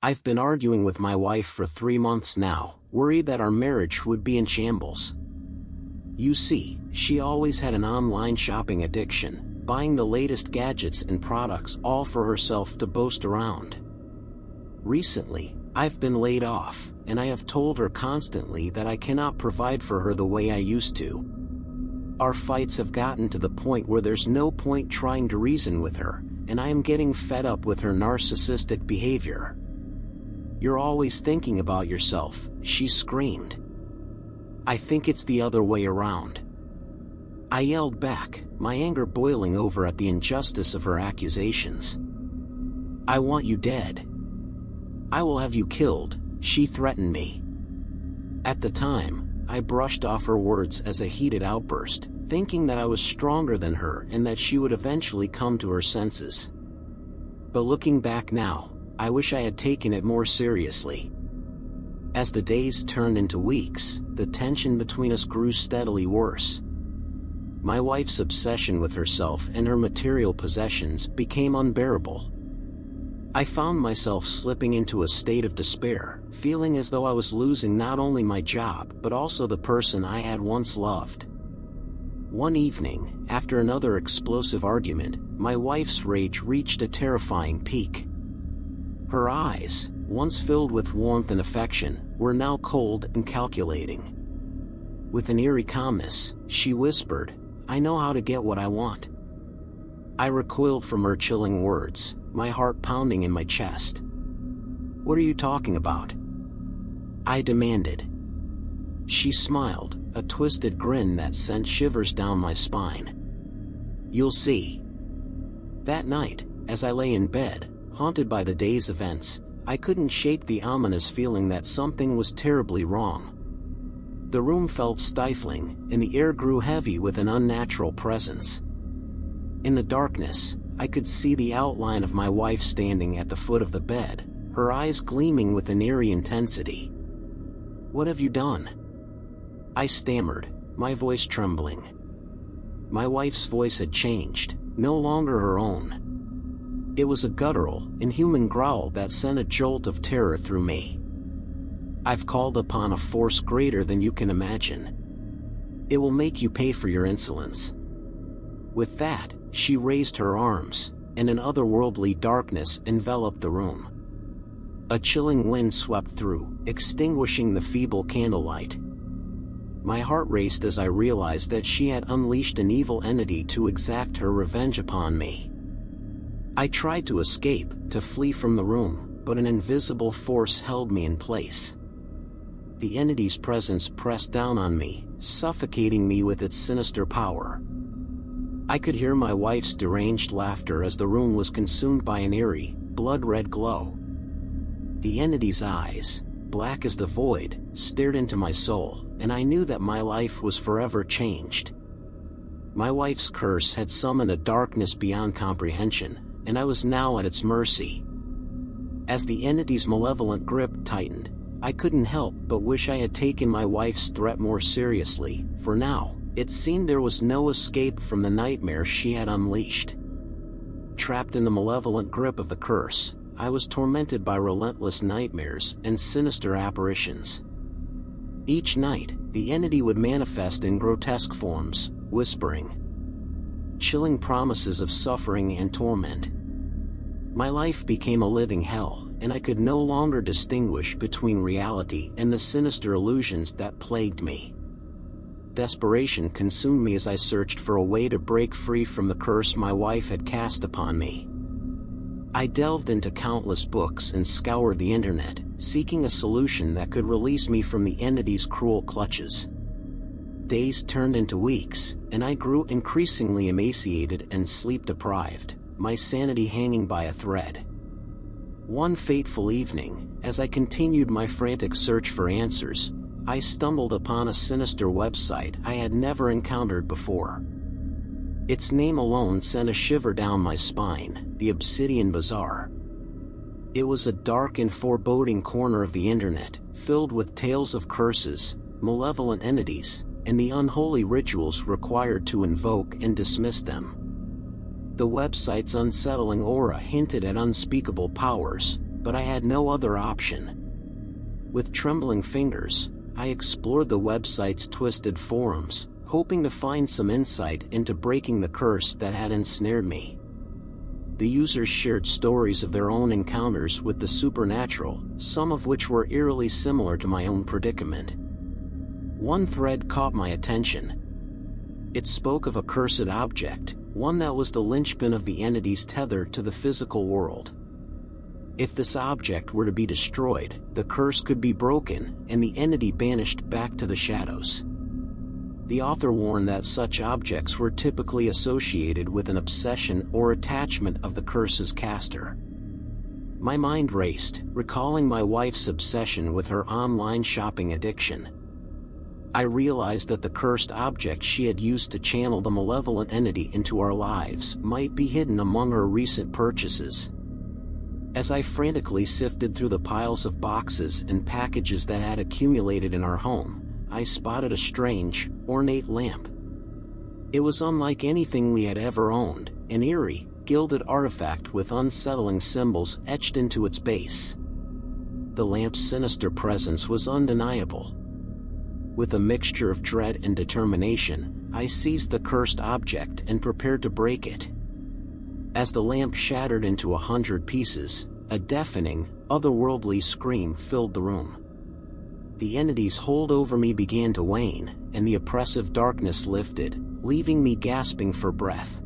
I've been arguing with my wife for 3 months now, worried that our marriage would be in shambles. You see, she always had an online shopping addiction, buying the latest gadgets and products all for herself to boast around. Recently, I've been laid off, and I have told her constantly that I cannot provide for her the way I used to. Our fights have gotten to the point where there's no point trying to reason with her, and I am getting fed up with her narcissistic behavior. "You're always thinking about yourself," she screamed. "I think it's the other way around." I yelled back, my anger boiling over at the injustice of her accusations. "I want you dead. I will have you killed," she threatened me. At the time, I brushed off her words as a heated outburst, thinking that I was stronger than her and that she would eventually come to her senses. But looking back now, I wish I had taken it more seriously. As the days turned into weeks, the tension between us grew steadily worse. My wife's obsession with herself and her material possessions became unbearable. I found myself slipping into a state of despair, feeling as though I was losing not only my job but also the person I had once loved. One evening, after another explosive argument, my wife's rage reached a terrifying peak. Her eyes, once filled with warmth and affection, were now cold and calculating. With an eerie calmness, she whispered, "I know how to get what I want." I recoiled from her chilling words, my heart pounding in my chest. "What are you talking about?" I demanded. She smiled, a twisted grin that sent shivers down my spine. "You'll see." That night, as I lay in bed, haunted by the day's events, I couldn't shake the ominous feeling that something was terribly wrong. The room felt stifling, and the air grew heavy with an unnatural presence. In the darkness, I could see the outline of my wife standing at the foot of the bed, her eyes gleaming with an eerie intensity. "What have you done?" I stammered, my voice trembling. My wife's voice had changed, no longer her own. It was a guttural, inhuman growl that sent a jolt of terror through me. "I've called upon a force greater than you can imagine. It will make you pay for your insolence." With that, she raised her arms, and an otherworldly darkness enveloped the room. A chilling wind swept through, extinguishing the feeble candlelight. My heart raced as I realized that she had unleashed an evil entity to exact her revenge upon me. I tried to escape, to flee from the room, but an invisible force held me in place. The entity's presence pressed down on me, suffocating me with its sinister power. I could hear my wife's deranged laughter as the room was consumed by an eerie, blood-red glow. The entity's eyes, black as the void, stared into my soul, and I knew that my life was forever changed. My wife's curse had summoned a darkness beyond comprehension, and I was now at its mercy. As the entity's malevolent grip tightened, I couldn't help but wish I had taken my wife's threat more seriously, for now, it seemed there was no escape from the nightmare she had unleashed. Trapped in the malevolent grip of the curse, I was tormented by relentless nightmares and sinister apparitions. Each night, the entity would manifest in grotesque forms, whispering, chilling promises of suffering and torment. My life became a living hell, and I could no longer distinguish between reality and the sinister illusions that plagued me. Desperation consumed me as I searched for a way to break free from the curse my wife had cast upon me. I delved into countless books and scoured the internet, seeking a solution that could release me from the entity's cruel clutches. Days turned into weeks, and I grew increasingly emaciated and sleep-deprived, my sanity hanging by a thread. One fateful evening, as I continued my frantic search for answers, I stumbled upon a sinister website I had never encountered before. Its name alone sent a shiver down my spine, the Obsidian Bazaar. It was a dark and foreboding corner of the internet, filled with tales of curses, malevolent entities, and the unholy rituals required to invoke and dismiss them. The website's unsettling aura hinted at unspeakable powers, but I had no other option. With trembling fingers, I explored the website's twisted forums, hoping to find some insight into breaking the curse that had ensnared me. The users shared stories of their own encounters with the supernatural, some of which were eerily similar to my own predicament. One thread caught my attention. It spoke of a cursed object, one that was the linchpin of the entity's tether to the physical world. If this object were to be destroyed, the curse could be broken, and the entity banished back to the shadows. The author warned that such objects were typically associated with an obsession or attachment of the curse's caster. My mind raced, recalling my wife's obsession with her online shopping addiction. I realized that the cursed object she had used to channel the malevolent entity into our lives might be hidden among her recent purchases. As I frantically sifted through the piles of boxes and packages that had accumulated in our home, I spotted a strange, ornate lamp. It was unlike anything we had ever owned, an eerie, gilded artifact with unsettling symbols etched into its base. The lamp's sinister presence was undeniable. With a mixture of dread and determination, I seized the cursed object and prepared to break it. As the lamp shattered into 100 pieces, a deafening, otherworldly scream filled the room. The entity's hold over me began to wane, and the oppressive darkness lifted, leaving me gasping for breath.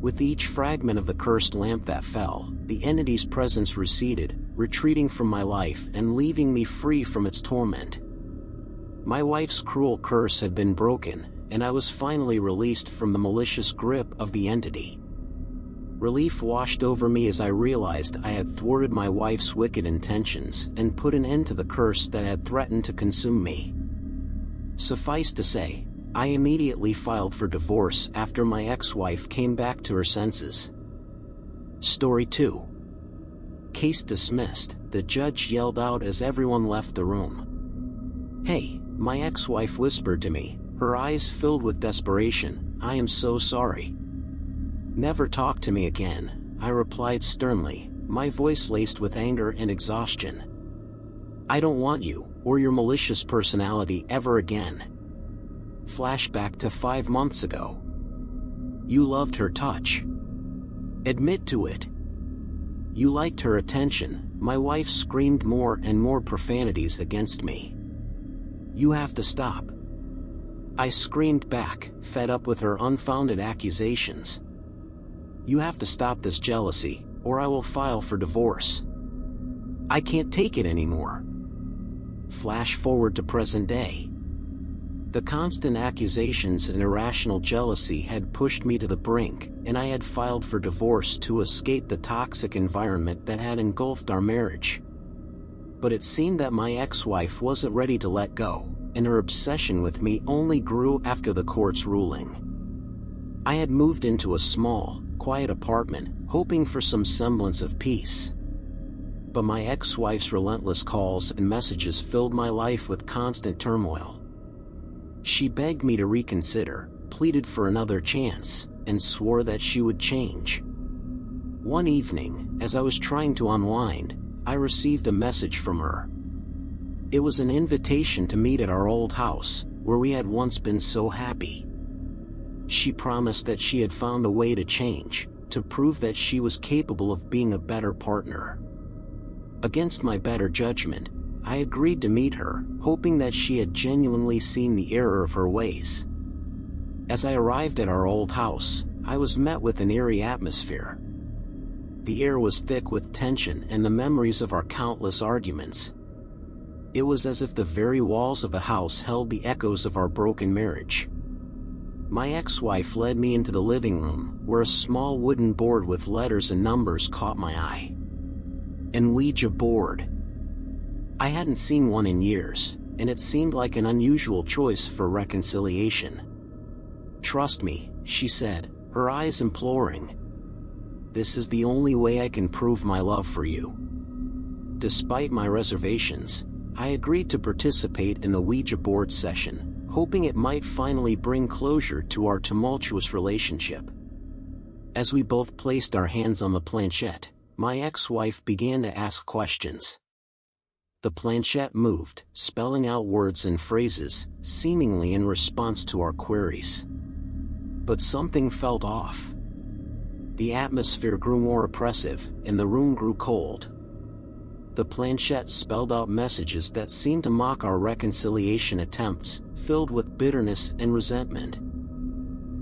With each fragment of the cursed lamp that fell, the entity's presence receded, retreating from my life and leaving me free from its torment. My wife's cruel curse had been broken, and I was finally released from the malicious grip of the entity. Relief washed over me as I realized I had thwarted my wife's wicked intentions and put an end to the curse that had threatened to consume me. Suffice to say, I immediately filed for divorce after my ex-wife came back to her senses. Story 2. Case dismissed, the judge yelled out as everyone left the room. "Hey," my ex-wife whispered to me, her eyes filled with desperation, "I am so sorry." "Never talk to me again," I replied sternly, my voice laced with anger and exhaustion. "I don't want you, or your malicious personality ever again." Flashback to 5 months ago. You loved her touch. Admit to it. You liked her attention. My wife screamed more and more profanities against me. "You have to stop." I screamed back, fed up with her unfounded accusations. "You have to stop this jealousy, or I will file for divorce. I can't take it anymore." Flash forward to present day. The constant accusations and irrational jealousy had pushed me to the brink, and I had filed for divorce to escape the toxic environment that had engulfed our marriage. But it seemed that my ex-wife wasn't ready to let go, and her obsession with me only grew after the court's ruling. I had moved into a small, quiet apartment, hoping for some semblance of peace. But my ex-wife's relentless calls and messages filled my life with constant turmoil. She begged me to reconsider, pleaded for another chance, and swore that she would change. One evening, as I was trying to unwind, I received a message from her. It was an invitation to meet at our old house, where we had once been so happy. She promised that she had found a way to change, to prove that she was capable of being a better partner. Against my better judgment, I agreed to meet her, hoping that she had genuinely seen the error of her ways. As I arrived at our old house, I was met with an eerie atmosphere. The air was thick with tension and the memories of our countless arguments. It was as if the very walls of the house held the echoes of our broken marriage. My ex-wife led me into the living room, where a small wooden board with letters and numbers caught my eye. An Ouija board. I hadn't seen one in years, and it seemed like an unusual choice for reconciliation. "Trust me," she said, her eyes imploring. "This is the only way I can prove my love for you." Despite my reservations, I agreed to participate in the Ouija board session, hoping it might finally bring closure to our tumultuous relationship. As we both placed our hands on the planchette, my ex-wife began to ask questions. The planchette moved, spelling out words and phrases, seemingly in response to our queries. But something felt off. The atmosphere grew more oppressive, and the room grew cold. The planchette spelled out messages that seemed to mock our reconciliation attempts, filled with bitterness and resentment.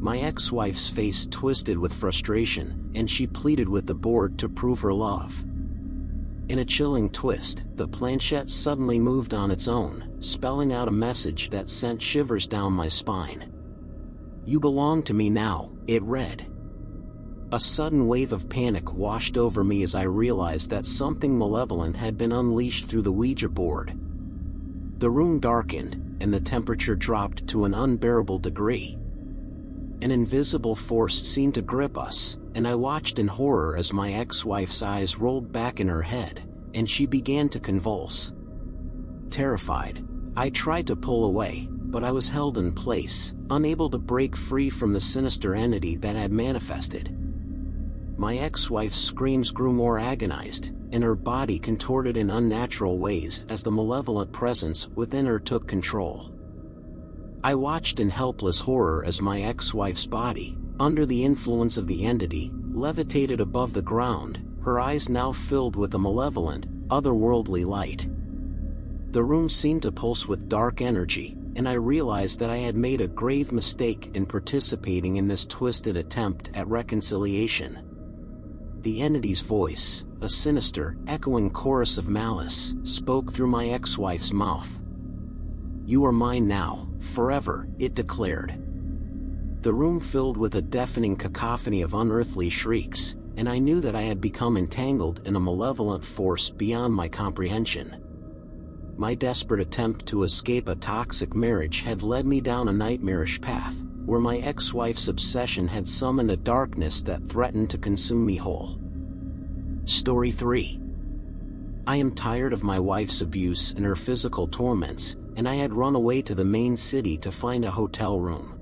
My ex-wife's face twisted with frustration, and she pleaded with the board to prove her love. In a chilling twist, the planchette suddenly moved on its own, spelling out a message that sent shivers down my spine. "You belong to me now," it read. A sudden wave of panic washed over me as I realized that something malevolent had been unleashed through the Ouija board. The room darkened, and the temperature dropped to an unbearable degree. An invisible force seemed to grip us, and I watched in horror as my ex-wife's eyes rolled back in her head, and she began to convulse. Terrified, I tried to pull away, but I was held in place, unable to break free from the sinister entity that had manifested. My ex-wife's screams grew more agonized, and her body contorted in unnatural ways as the malevolent presence within her took control. I watched in helpless horror as my ex-wife's body, under the influence of the entity, levitated above the ground, her eyes now filled with a malevolent, otherworldly light. The room seemed to pulse with dark energy, and I realized that I had made a grave mistake in participating in this twisted attempt at reconciliation. The entity's voice, a sinister, echoing chorus of malice, spoke through my ex-wife's mouth. "You are mine now, forever," it declared. The room filled with a deafening cacophony of unearthly shrieks, and I knew that I had become entangled in a malevolent force beyond my comprehension. My desperate attempt to escape a toxic marriage had led me down a nightmarish path, where my ex-wife's obsession had summoned a darkness that threatened to consume me whole. Story 3. I am tired of my wife's abuse and her physical torments, and I had run away to the main city to find a hotel room.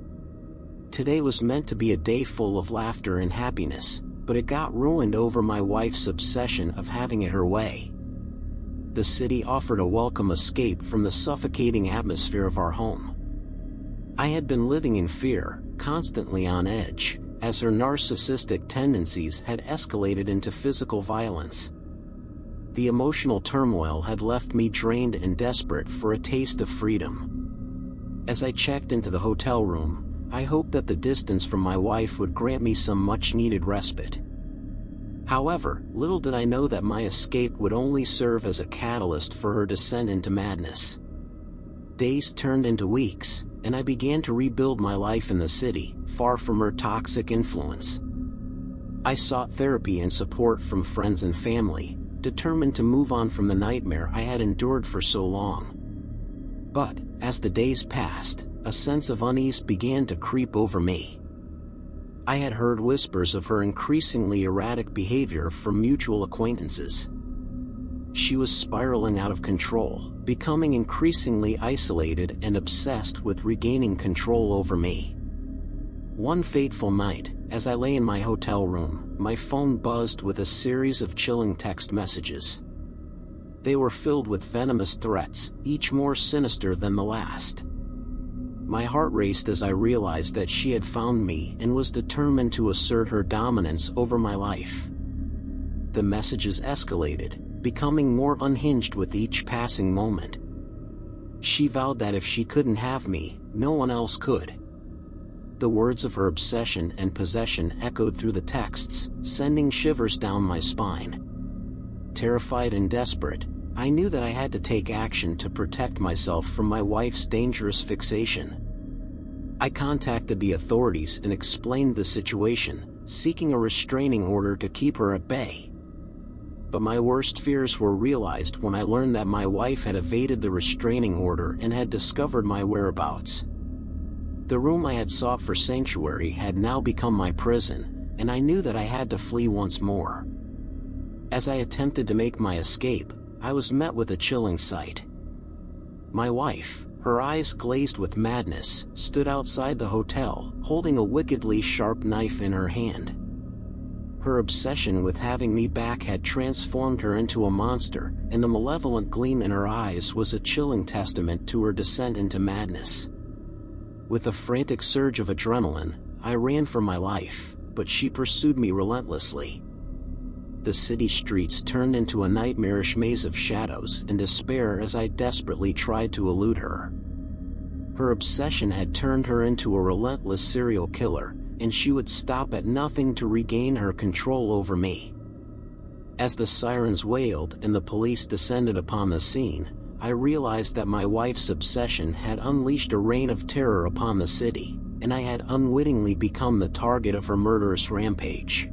Today was meant to be a day full of laughter and happiness, but it got ruined over my wife's obsession of having it her way. The city offered a welcome escape from the suffocating atmosphere of our home. I had been living in fear, constantly on edge, as her narcissistic tendencies had escalated into physical violence. The emotional turmoil had left me drained and desperate for a taste of freedom. As I checked into the hotel room, I hoped that the distance from my wife would grant me some much-needed respite. However, little did I know that my escape would only serve as a catalyst for her descent into madness. Days turned into weeks, and I began to rebuild my life in the city, far from her toxic influence. I sought therapy and support from friends and family, determined to move on from the nightmare I had endured for so long. But, as the days passed, a sense of unease began to creep over me. I had heard whispers of her increasingly erratic behavior from mutual acquaintances. She was spiraling out of control, becoming increasingly isolated and obsessed with regaining control over me. One fateful night, as I lay in my hotel room, my phone buzzed with a series of chilling text messages. They were filled with venomous threats, each more sinister than the last. My heart raced as I realized that she had found me and was determined to assert her dominance over my life. The messages escalated, becoming more unhinged with each passing moment. She vowed that if she couldn't have me, no one else could. The words of her obsession and possession echoed through the texts, sending shivers down my spine. Terrified and desperate, I knew that I had to take action to protect myself from my wife's dangerous fixation. I contacted the authorities and explained the situation, seeking a restraining order to keep her at bay. But my worst fears were realized when I learned that my wife had evaded the restraining order and had discovered my whereabouts. The room I had sought for sanctuary had now become my prison, and I knew that I had to flee once more. As I attempted to make my escape, I was met with a chilling sight. My wife, her eyes glazed with madness, stood outside the hotel, holding a wickedly sharp knife in her hand. Her obsession with having me back had transformed her into a monster, and the malevolent gleam in her eyes was a chilling testament to her descent into madness. With a frantic surge of adrenaline, I ran for my life, but she pursued me relentlessly. The city streets turned into a nightmarish maze of shadows and despair as I desperately tried to elude her. Her obsession had turned her into a relentless serial killer, and she would stop at nothing to regain her control over me. As the sirens wailed and the police descended upon the scene, I realized that my wife's obsession had unleashed a reign of terror upon the city, and I had unwittingly become the target of her murderous rampage.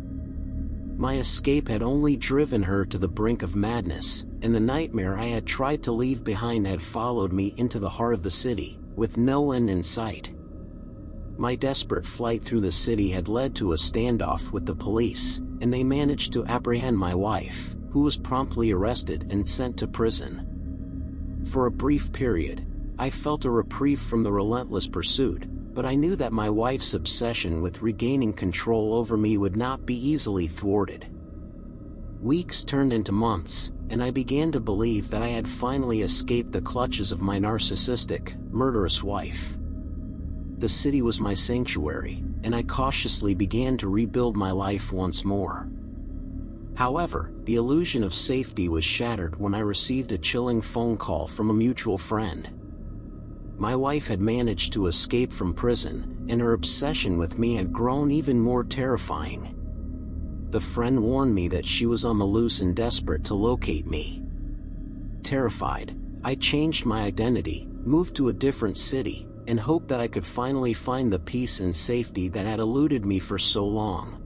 My escape had only driven her to the brink of madness, and the nightmare I had tried to leave behind had followed me into the heart of the city, with no end in sight. My desperate flight through the city had led to a standoff with the police, and they managed to apprehend my wife, who was promptly arrested and sent to prison. For a brief period, I felt a reprieve from the relentless pursuit, but I knew that my wife's obsession with regaining control over me would not be easily thwarted. Weeks turned into months, and I began to believe that I had finally escaped the clutches of my narcissistic, murderous wife. The city was my sanctuary, and I cautiously began to rebuild my life once more. However, the illusion of safety was shattered when I received a chilling phone call from a mutual friend. My wife had managed to escape from prison, and her obsession with me had grown even more terrifying. The friend warned me that she was on the loose and desperate to locate me. Terrified, I changed my identity, moved to a different city, and hoped that I could finally find the peace and safety that had eluded me for so long.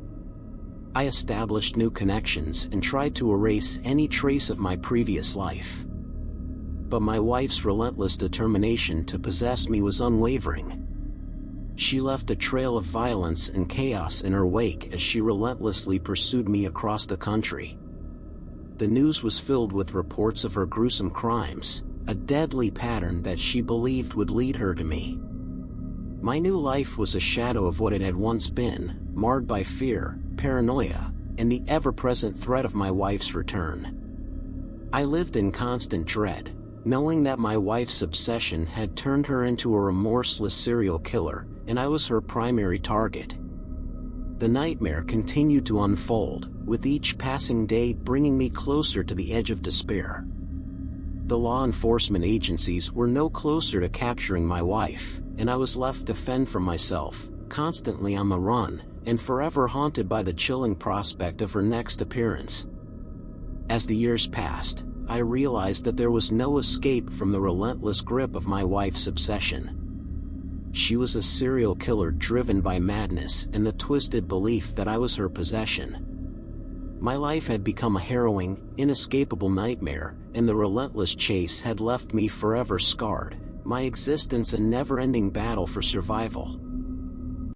I established new connections and tried to erase any trace of my previous life. But my wife's relentless determination to possess me was unwavering. She left a trail of violence and chaos in her wake as she relentlessly pursued me across the country. The news was filled with reports of her gruesome crimes, a deadly pattern that she believed would lead her to me. My new life was a shadow of what it had once been, marred by fear, paranoia, and the ever-present threat of my wife's return. I lived in constant dread, knowing that my wife's obsession had turned her into a remorseless serial killer, and I was her primary target. The nightmare continued to unfold, with each passing day bringing me closer to the edge of despair. The law enforcement agencies were no closer to capturing my wife, and I was left to fend for myself, constantly on the run, and forever haunted by the chilling prospect of her next appearance. As the years passed, I realized that there was no escape from the relentless grip of my wife's obsession. She was a serial killer driven by madness and the twisted belief that I was her possession. My life had become a harrowing, inescapable nightmare, and the relentless chase had left me forever scarred, my existence a never-ending battle for survival.